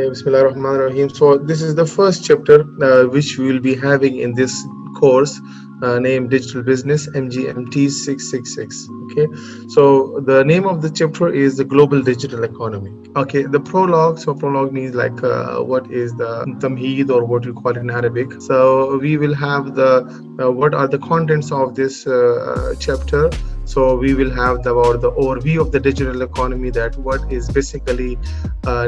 Bismillah ar-Rahman ar-Rahim. So this is the first chapter which we will be having in this course named Digital Business MGMT 666. Okay, so the name of the chapter is the Global Digital Economy. Okay, the prologue. So prologue means like what is the tamheed or what you call it in Arabic. So we will have the what are the contents of this chapter. So we will have about the overview of the digital economy, that what is basically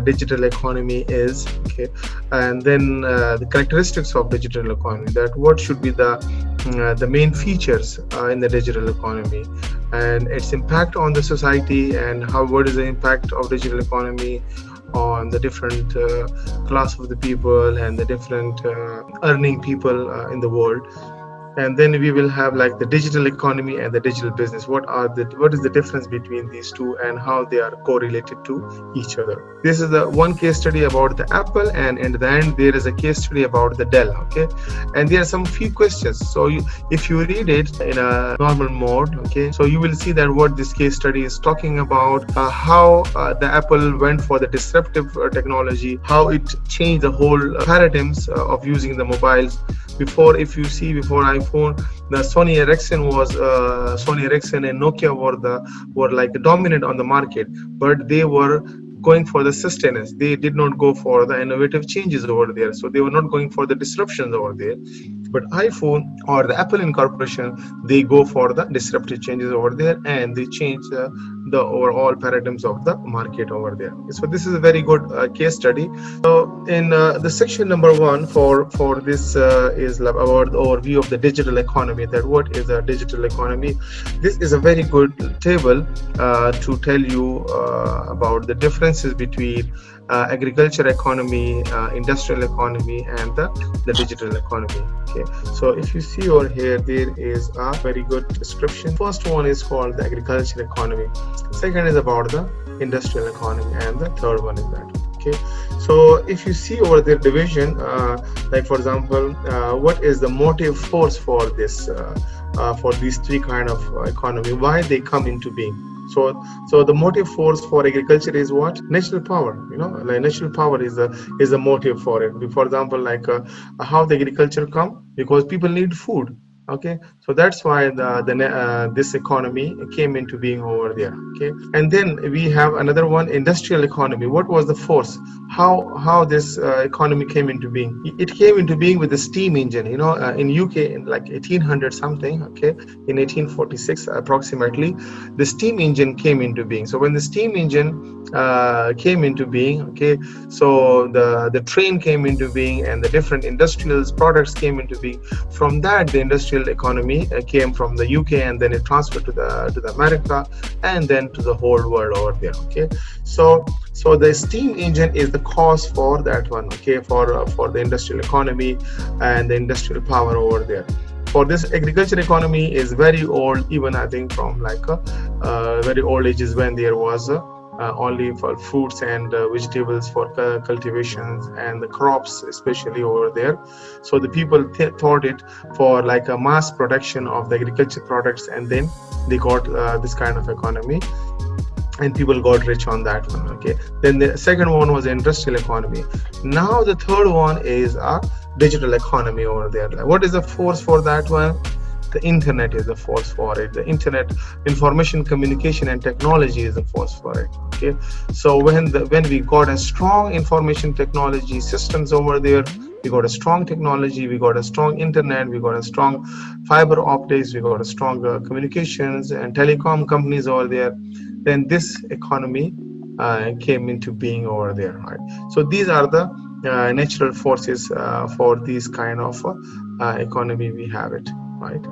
digital economy is, okay, and then the characteristics of digital economy, that what should be the main features in the digital economy, and its impact on the society, and how what is the impact of digital economy on the different class of the people and the different earning people in the world. And then we will have like the digital economy and the digital business. What is the difference between these two and how they are correlated to each other. This is the one case study about the Apple, and in the end there is a case study about the Dell. Okay, and there are some few questions. So if you read it in a normal mode, okay, so you will see that what this case study is talking about, how the Apple went for the disruptive technology, how it changed the whole paradigms of using the mobiles. Before, if you see, before iPhone, the Sony Ericsson and Nokia were like dominant on the market, but they were going for the sustenance. They did not go for the innovative changes over there. So they were not going for the disruptions over there. But iPhone or the Apple Incorporation, they go for the disruptive changes over there, and they change the overall paradigms of the market over there. So this is a very good case study. So in the section number 1 for this is about the overview of the digital economy, that what is a digital economy. This is a very good table to tell you about the differences between agriculture economy, industrial economy, and the digital economy. Okay, so if you see over here, there is a very good description. First one is called the agriculture economy, second is about the industrial economy, and the third one is that. Okay, so if you see over their division, like for example, what is the motive force for this for these three kind of economy, why they come into being. So the motive force for agriculture is what? Natural power. Like natural power is the motive for it. For example, like how the agriculture come, because people need food. Okay, so that's why this economy came into being over there. Okay, and then we have another one, industrial economy. What was the force? How this economy came into being? It came into being with the steam engine. In UK in like 1800 something. Okay, in 1846 approximately, the steam engine came into being. So when the steam engine came into being, okay, so the train came into being, and the different industrial products came into being. From that, the industrial economy came from the UK, and then it transferred to the America, and then to the whole world over there. Okay, so the steam engine is the cause for that one. Okay, for the industrial economy and the industrial power over there. For this agriculture economy is very old, even I think from like very old ages, when there was only for fruits and vegetables for cultivations and the crops, especially over there. So the people thought it for like a mass production of the agriculture products, and then they got this kind of economy, and people got rich on that one. Okay, then the second one was industrial economy. Now the third one is a digital economy over there. What is the force for that one? The internet is the force for it. The internet, information, communication, and technology is the force for it. Okay, so when we got a strong information technology systems over there, we got a strong technology, we got a strong internet, we got a strong fiber optics, we got a stronger communications and telecom companies over there, then this economy came into being over there. Right, so these are the natural forces for these kind of economy we have it. Right,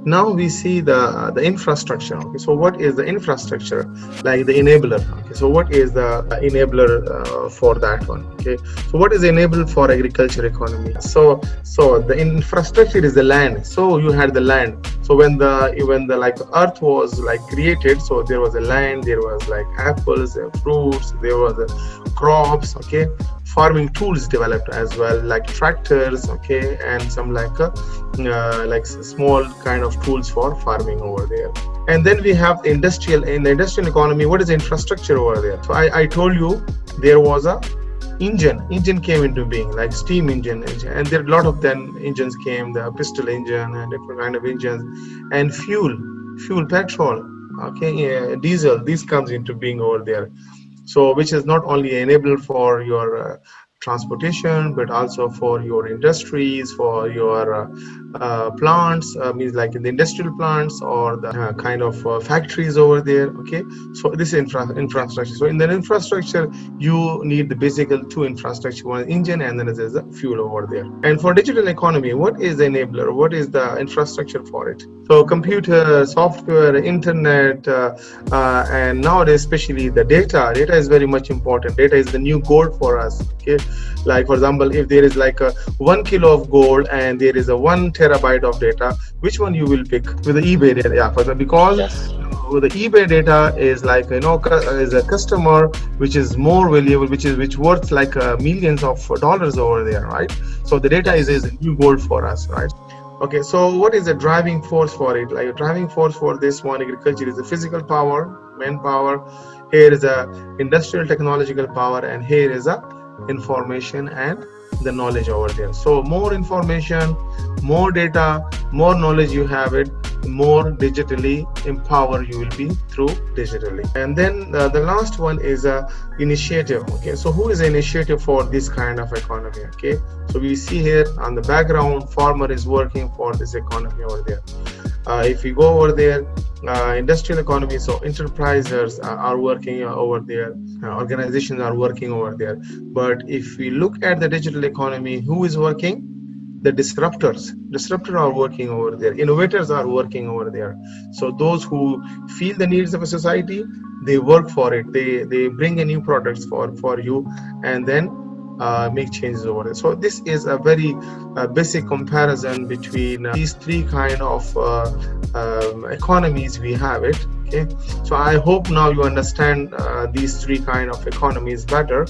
now we see the infrastructure. Okay, so what is the infrastructure? Like the enabler. Okay, so what is the enabler for that one? Okay, so what is the enabler for agriculture economy? So the infrastructure is the land. So you had the land. So when the like earth was like created, so there was a land, there was like apples, fruits, there was crops. Okay, farming tools developed as well, like tractors. Okay, and some like small kind of tools for farming over there. And then we have in the industrial economy, what is the infrastructure over there? So I told you there was a engine came into being, like steam engine, and there are a lot of then engines came, the pistol engine and different kind of engines, and fuel, petrol, okay, yeah, diesel, this comes into being over there. So which is not only enable for your transportation, but also for your industries, for your plants, means like in the industrial plants or the kind of factories over there. Okay, so this is infrastructure. So in the infrastructure you need the basic two infrastructure, one is engine and then there's a fuel over there. And for digital economy, what is the enabler, what is the infrastructure for it? So computer, software, internet, and nowadays especially the data is very much important. Data is the new gold for us. Okay, like for example, if there is like a 1 kilo of gold and there is a 1 terabyte of data, which one you will pick? With the eBay data, yeah, for example, because the eBay data is like, is a customer which is more valuable, which worth like millions of dollars over there, right? So the data is new gold for us, right? Okay, so what is the driving force for it? Like a driving force for this one, agriculture, is the physical power, manpower. Here is a industrial technological power, and here is a information and the knowledge over there. So more information, more data, more knowledge you have it, more digitally empowered you will be through digitally. And then the last one is a initiative. Okay, so who is the initiative for this kind of economy? Okay, so we see here on the background, farmer is working for this economy over there. If we go over there, industrial economy, so enterprises are working over there, organizations are working over there. But if we look at the digital economy, who is working? The disruptors are working over there, innovators are working over there. So those who feel the needs of a society, they work for it, they bring a new products for you, and then make changes over it. So this is a very basic comparison between these three kind of economies we have it. Okay, so I hope now you understand these three kind of economies better.